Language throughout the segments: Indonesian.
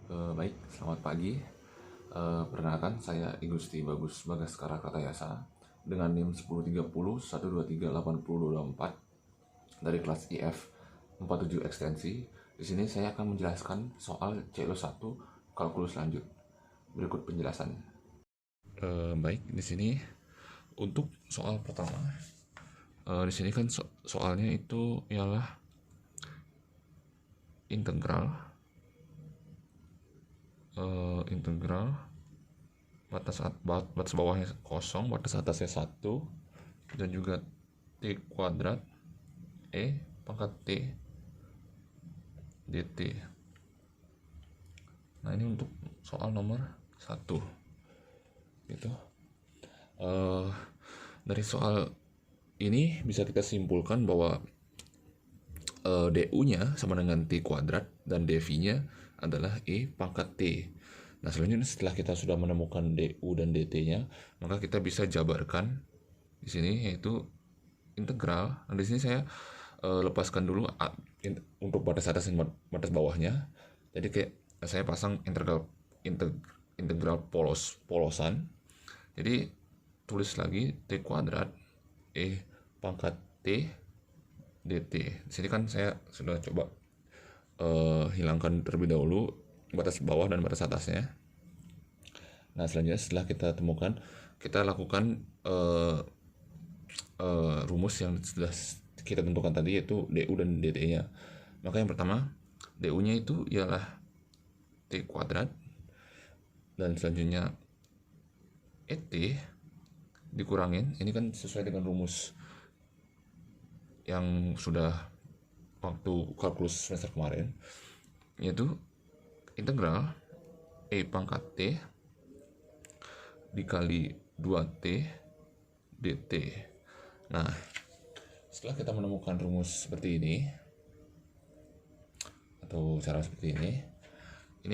Baik, selamat pagi. Perkenalkan, saya Igusti Bagus Bagaskara Kratayasa dengan NIM 1030 1238024 dari kelas IF 47 ekstensi. Di sini saya akan menjelaskan soal CO1 kalkulus lanjut. Berikut penjelasan. Baik, di sini untuk soal pertama, di sini kan soalnya itu ialah integral batas bawahnya kosong, batas atasnya 1, dan juga T kuadrat E pangkat T dt. Nah, ini untuk soal nomor 1 gitu. Dari soal ini bisa kita simpulkan bahwa du-nya sama dengan T kuadrat dan dv-nya adalah E pangkat T. Nah, selanjutnya setelah kita sudah menemukan du dan dt-nya, maka kita bisa jabarkan di sini, yaitu integral. Nah, di sini saya lepaskan dulu untuk batas atas dan batas bawahnya. Jadi kayak saya pasang integral polosan. Jadi tulis lagi T kuadrat E pangkat T dt. Di sini kan saya sudah coba hilangkan terlebih dahulu batas bawah dan batas atasnya. Nah, selanjutnya setelah kita temukan, kita lakukan rumus yang sudah kita tentukan tadi, yaitu du dan dt-nya. Maka yang pertama, du-nya itu ialah T kuadrat, dan selanjutnya et dikurangin, ini kan sesuai dengan rumus yang sudah waktu kalkulus semester kemarin, yaitu integral E pangkat T dikali 2T dt. Nah, setelah kita menemukan rumus seperti ini atau cara seperti ini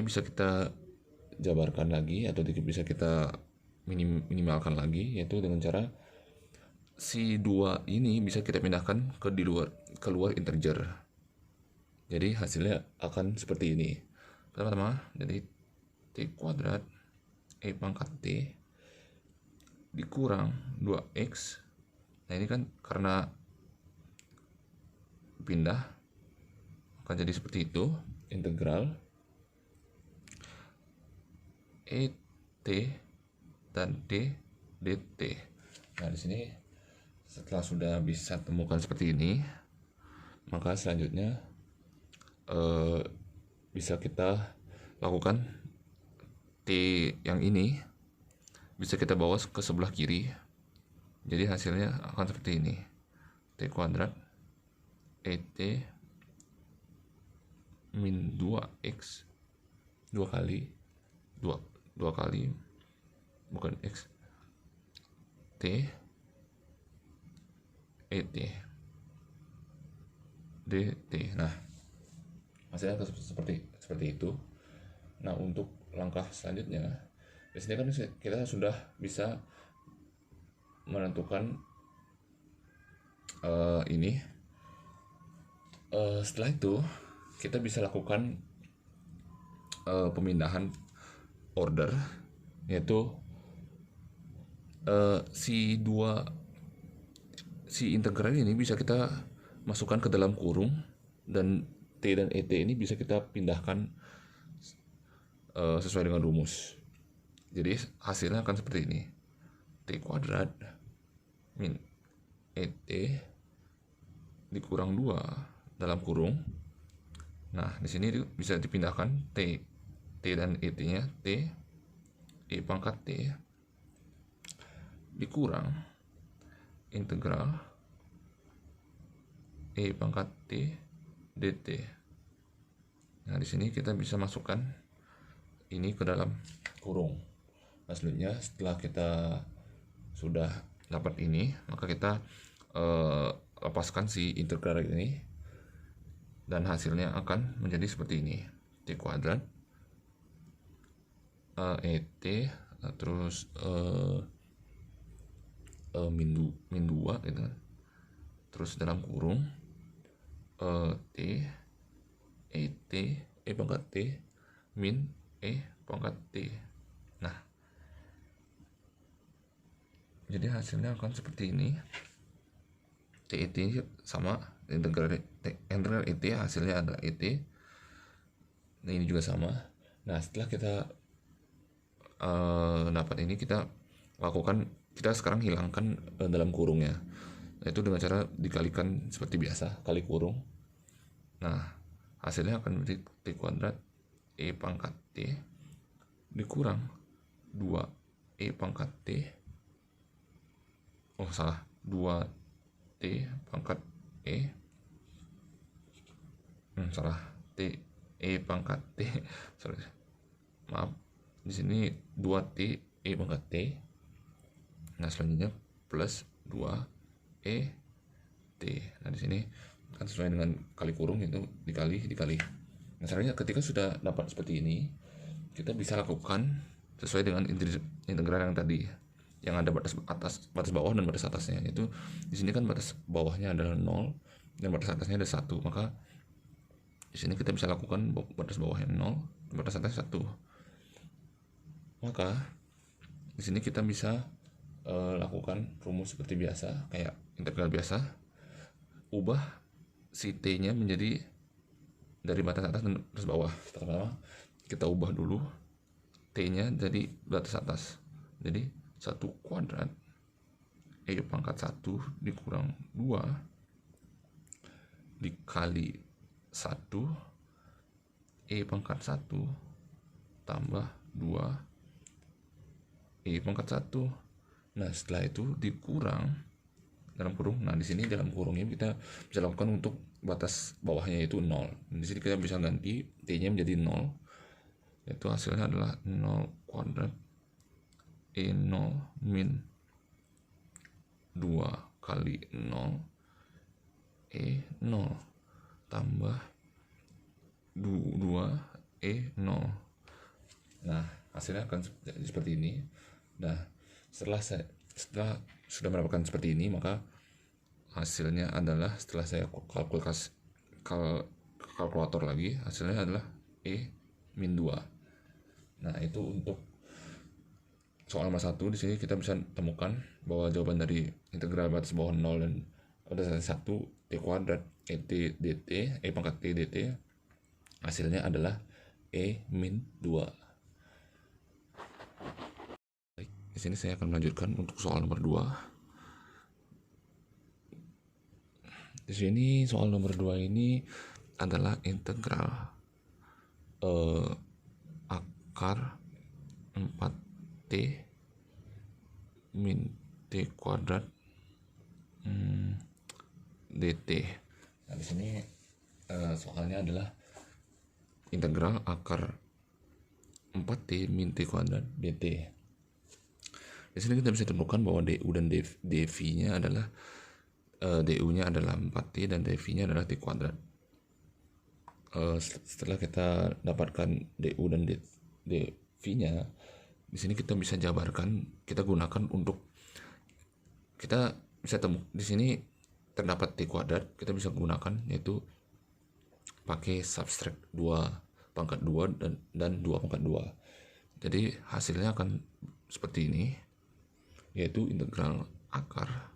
bisa kita jabarkan lagi atau bisa kita minimalkan lagi, yaitu dengan cara si 2 ini bisa kita pindahkan keluar integer. Jadi hasilnya akan seperti ini. Pertama-tama, jadi T kuadrat E pangkat T dikurang 2x. Nah, ini kan karena pindah akan jadi seperti itu, integral et dan d dt. Nah, di sini setelah sudah bisa temukan seperti ini, maka selanjutnya bisa kita lakukan T yang ini bisa kita bawa ke sebelah kiri. Jadi hasilnya akan seperti ini, T kuadrat et min 2x 2 kali bukan x T et dt. Nah, hasilnya seperti itu. Nah, untuk langkah selanjutnya, di sini kan kita sudah bisa menentukan ini. Setelah itu kita bisa lakukan pemindahan order, yaitu si integral ini bisa kita masukkan ke dalam kurung, dan T dan ET ini bisa kita pindahkan sesuai dengan rumus. Jadi hasilnya akan seperti ini, T kuadrat min ET dikurang 2 dalam kurung. Nah, di sini bisa dipindahkan T dan ET-nya, T E pangkat T dikurang integral E pangkat T dt. Nah, di sini kita bisa masukkan ini ke dalam kurung. Nah, selanjutnya setelah kita sudah dapat ini, maka kita lepaskan si integral ini, dan hasilnya akan menjadi seperti ini, T kuadrat et terus min 2 gitu kan, terus dalam kurung T et E pangkat T min pangkat T. Nah, jadi hasilnya akan seperti ini. TET sama integral ET, hasilnya adalah ET. Nah, ini juga sama. Nah, setelah kita dapat ini, kita sekarang hilangkan dalam kurungnya, yaitu dengan cara dikalikan seperti biasa, kali kurung. Nah, hasilnya akan menjadi T kuadrat pangkat T dikurang 2 pangkat T, 2 T pangkat T pangkat T maaf, di sini 2 T pangkat T. Nah, selanjutnya plus 2 T. Nah, di sini kan sesuai dengan kali kurung, itu dikali. Nah, selanjutnya ketika sudah dapat seperti ini, kita bisa lakukan sesuai dengan integral yang tadi, yang ada batas atas, batas bawah dan batas atasnya. Itu di sini kan batas bawahnya adalah 0 dan batas atasnya ada 1, maka di sini kita bisa lakukan batas bawahnya 0 dan batas atasnya 1. Maka di sini kita bisa lakukan rumus seperti biasa, kayak integral biasa. Ubah si T-nya menjadi dari batas atas dan batas bawah. Pertama kita ubah dulu T-nya jadi batas atas. Jadi 1 kuadrat pangkat 1 dikurang 2 dikali 1 pangkat 1 tambah 2 pangkat 1. Nah, setelah itu dikurang dalam kurung. Nah, di sini dalam kurungnya kita bisa lakukan untuk batas bawahnya yaitu 0. Di sini kita bisa ganti T-nya menjadi 0. Itu hasilnya adalah 0 kuadrat 0 min 2 kali 0 0 tambah 2 0. Nah, hasilnya akan seperti ini. Nah, setelah sudah mendapatkan seperti ini, maka hasilnya adalah, setelah saya kalkulator lagi, hasilnya adalah min 2. Nah, itu untuk soal nomor 1. Di sini kita bisa temukan bahwa jawaban dari integral batas bawah 0 dan batas atas 1 T kuadrat T dt pangkat T dt hasilnya adalah min 2. Di sini saya akan melanjutkan untuk soal nomor 2. Di sini soal nomor 2 ini adalah integral akar 4T min T kuadrat dt. Nah, di sini soalnya adalah integral akar 4T min T kuadrat dt. Di sini kita bisa temukan bahwa du dan dv-nya adalah du-nya adalah 4T dan dv-nya adalah T kuadrat. Setelah kita dapatkan du dan dv-nya, di sini kita bisa jabarkan, kita gunakan untuk, kita bisa di sini terdapat T kuadrat, kita bisa gunakan yaitu pakai subtract 2 pangkat 2 dan 2 pangkat 2. Jadi hasilnya akan seperti ini, yaitu integral akar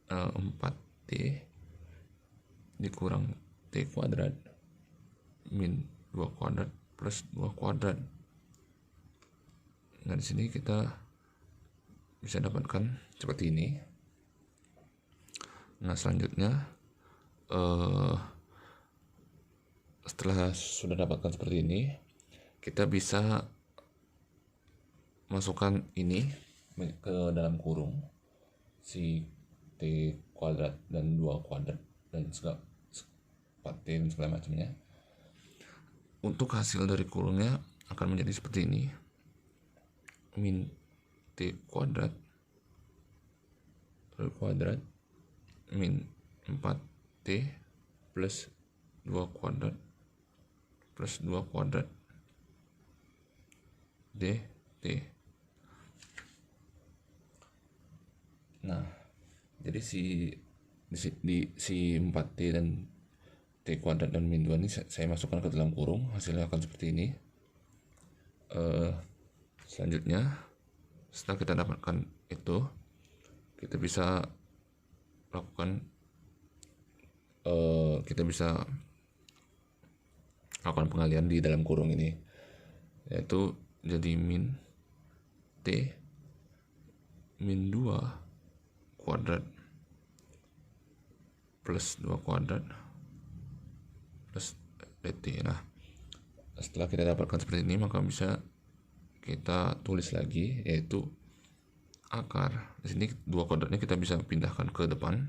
4T dikurang T kuadrat min 2 kuadrat plus 2 kuadrat. Nah, di sini kita bisa dapatkan seperti ini. Nah, selanjutnya setelah sudah dapatkan seperti ini, kita bisa masukkan ini ke dalam kurung, si T kuadrat dan 2 kuadrat dan segala 4T dan segala macamnya. Untuk hasil dari kurungnya akan menjadi seperti ini, min T kuadrat min 4T plus 2 kuadrat plus 2 kuadrat dt. Nah, jadi si 4T dan T kuadrat dan min 2 ini saya masukkan ke dalam kurung, hasilnya akan seperti ini. Selanjutnya setelah kita dapatkan itu, kita bisa lakukan pengalihan di dalam kurung ini, yaitu jadi min T min 2 kuadrat plus 2 kuadrat plus dt. Nah, setelah kita dapatkan seperti ini, maka bisa kita tulis lagi, yaitu akar. Di sini 2 kuadratnya kita bisa pindahkan ke depan,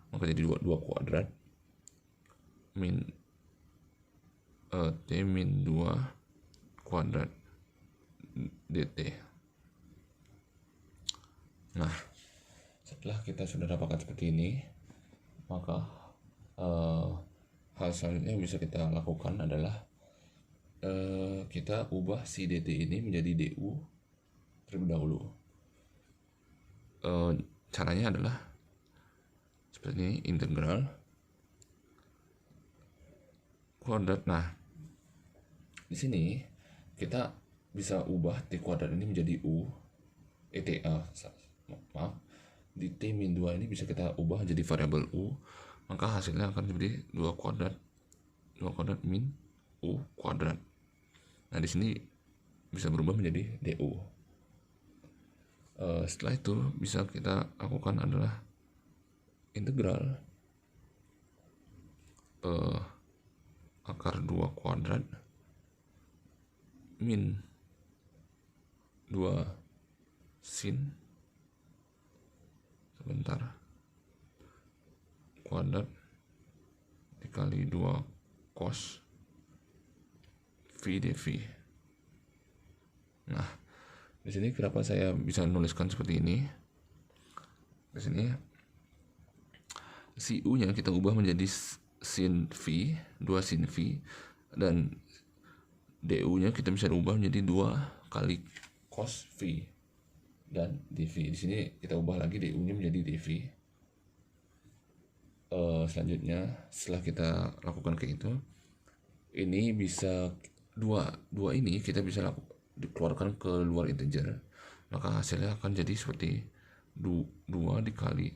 maka jadi 2 kuadrat min T min 2 kuadrat dt. Nah, setelah kita sudah dapatkan seperti ini, maka hal selanjutnya yang bisa kita lakukan adalah kita ubah si dt ini menjadi du terlebih dahulu. Caranya adalah seperti ini, integral kuadrat. Nah, di sini kita bisa ubah t kuadrat ini menjadi di t min 2 ini bisa kita ubah jadi variabel u, maka hasilnya akan menjadi 2 kuadrat min u kuadrat. Nah, di sini bisa berubah menjadi du. Setelah itu bisa kita lakukan adalah integral akar 2 kuadrat min 2 sin kuadrat dikali 2 cos v dv. Nah, di sini kenapa saya bisa menuliskan seperti ini? Di sini si u nya kita ubah menjadi sin v, 2 sin v, dan du nya kita bisa ubah menjadi 2 kali cos v dan dv. Di sini kita ubah lagi du nya menjadi dv. Selanjutnya setelah kita lakukan kayak itu, ini bisa dua ini kita bisa dikeluarkan ke luar integer, maka hasilnya akan jadi seperti 2 dikali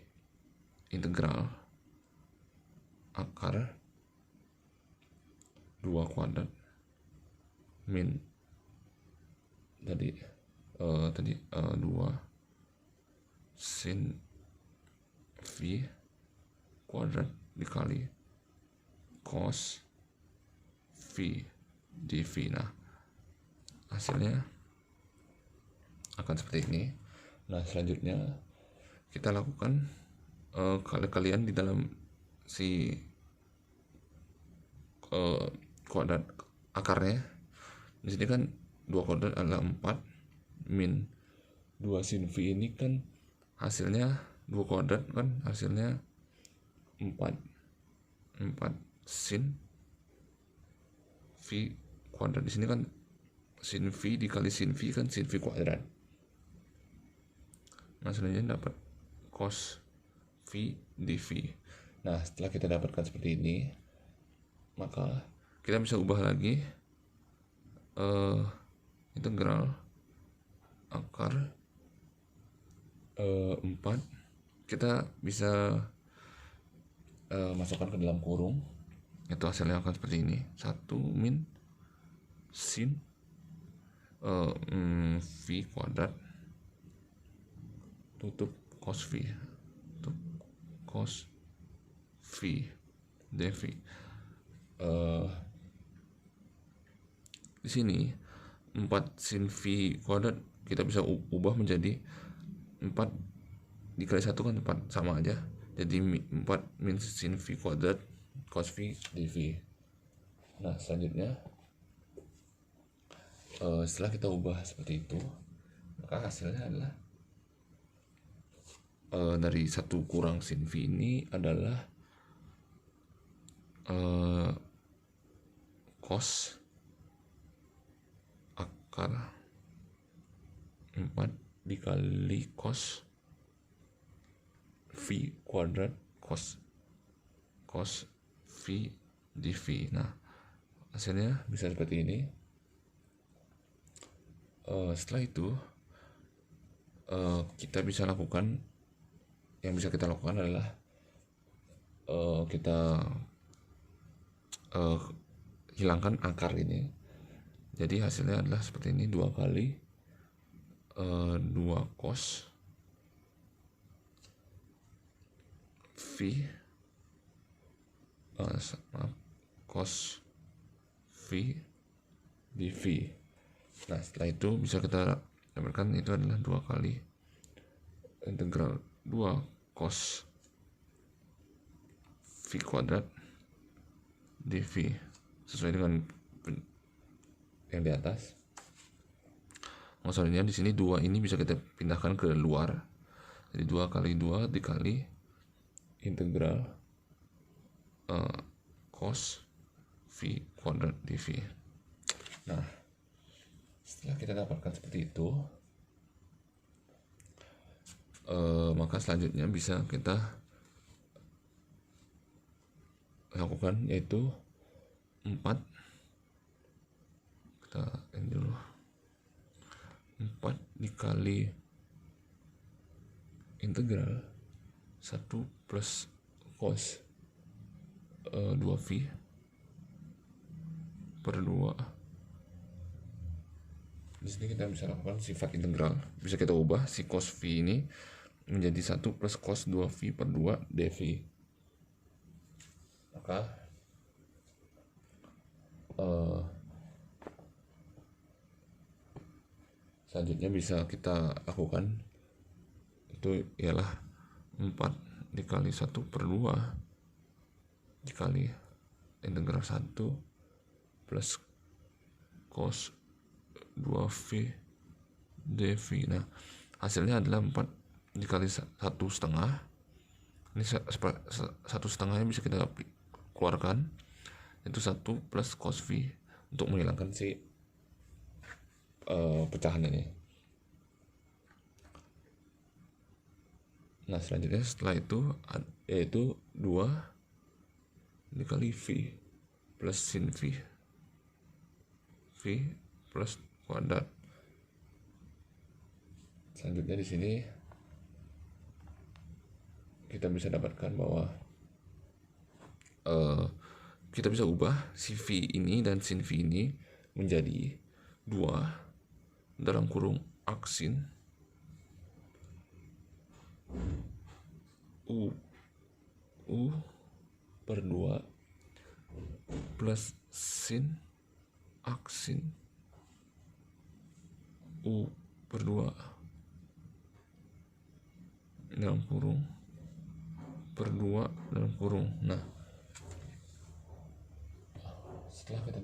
integral akar 2 kuadrat min tadi 2 sin v kuadrat dikali cos v dv. Nah, hasilnya akan seperti ini. Nah, selanjutnya kita lakukan kalian di dalam si kuadrat akarnya. Di sini kan 2 kuadrat adalah 4 min 2 sin v ini kan hasilnya 2 kuadrat kan hasilnya 4 sin v kuadrat. Di sini kan sin v dikali sin v kan sin v kuadrat. Nah, selanjutnya dapat cos v dv. Nah, setelah kita dapatkan seperti ini, maka kita bisa ubah lagi integral akar 4. Kita bisa masukkan ke dalam kurung, itu hasilnya akan seperti ini, 1 min sin v kuadrat tutup cos v dv. Di sini 4 sin v kuadrat kita bisa ubah menjadi 4 dikali 1 kan 4 sama aja, jadi 4 min sin v kuadrat cos v dv. Nah, selanjutnya setelah kita ubah seperti itu, maka hasilnya adalah dari 1 kurang sin v ini adalah cos akar 4 dikali cos v kuadrat cos v dv. Nah, hasilnya bisa seperti ini. Setelah itu kita bisa lakukan adalah kita hilangkan akar ini. Jadi hasilnya adalah seperti ini, 2 kali 2 cos V cos V dV. Nah setelah itu bisa kita dapatkan itu adalah 2 kali integral 2 cos V kuadrat dV sesuai dengan yang di atas. Maksudnya di sini 2 ini bisa kita pindahkan ke luar. Jadi 2 kali 2 dikali integral cos V kuadrat dV. Nah, setelah kita dapatkan seperti itu, maka selanjutnya bisa kita lakukan yaitu 4, kita ini dulu, 4 dikali integral 1 plus cos 2V per 2. Di sini kita bisa lakukan sifat integral, bisa kita ubah si cos V ini menjadi 1 plus cos 2V per 2 dV. Maka selanjutnya bisa kita lakukan itu ialah 4 dikali 1 per 2 dikali integral 1 plus cos 2V dV. Nah hasilnya adalah 4 dikali 1 setengah. Ini 1 setengahnya bisa kita keluarkan, itu 1 plus cos V untuk menghilangkan si pecahan ini. Nah selanjutnya setelah itu yaitu 2 dikali V plus sin V plus kuadrat. Selanjutnya di sini kita bisa dapatkan bahwa kita bisa ubah si V ini dan sin V ini menjadi 2 dalam kurung aksin U per 2 plus sin aksin U per 2 dalam kurung per 2 dalam kurung. Nah setelah kita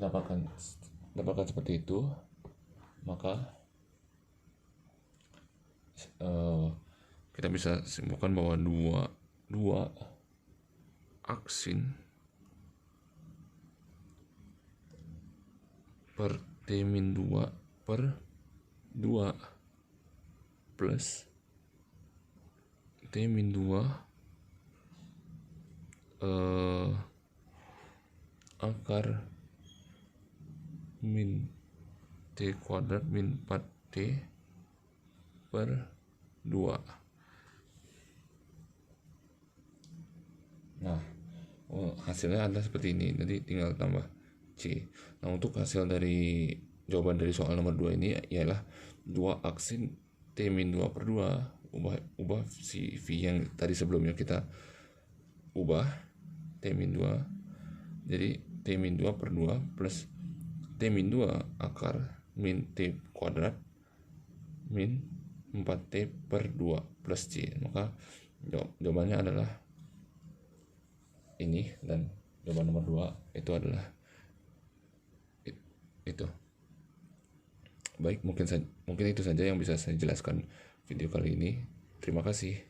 dapatkan seperti itu, maka kita bisa simpulkan bahwa dua aksin per T-2 per 2 plus T-2 akar min T kuadrat min 4T per 2. Nah hasilnya adalah seperti ini, nanti tinggal tambah C. Nah untuk hasil dari jawaban dari soal nomor 2 ini ialah 2 aksin T-2 per 2. Ubah si V yang tadi sebelumnya kita ubah T-2, jadi T-2 per 2 plus T-2 akar min T kuadrat min 4T per 2 plus C. Maka jawabannya adalah ini, dan jawaban nomor 2 itu adalah itu. Baik, mungkin itu saja yang bisa saya jelaskan video kali ini. Terima kasih.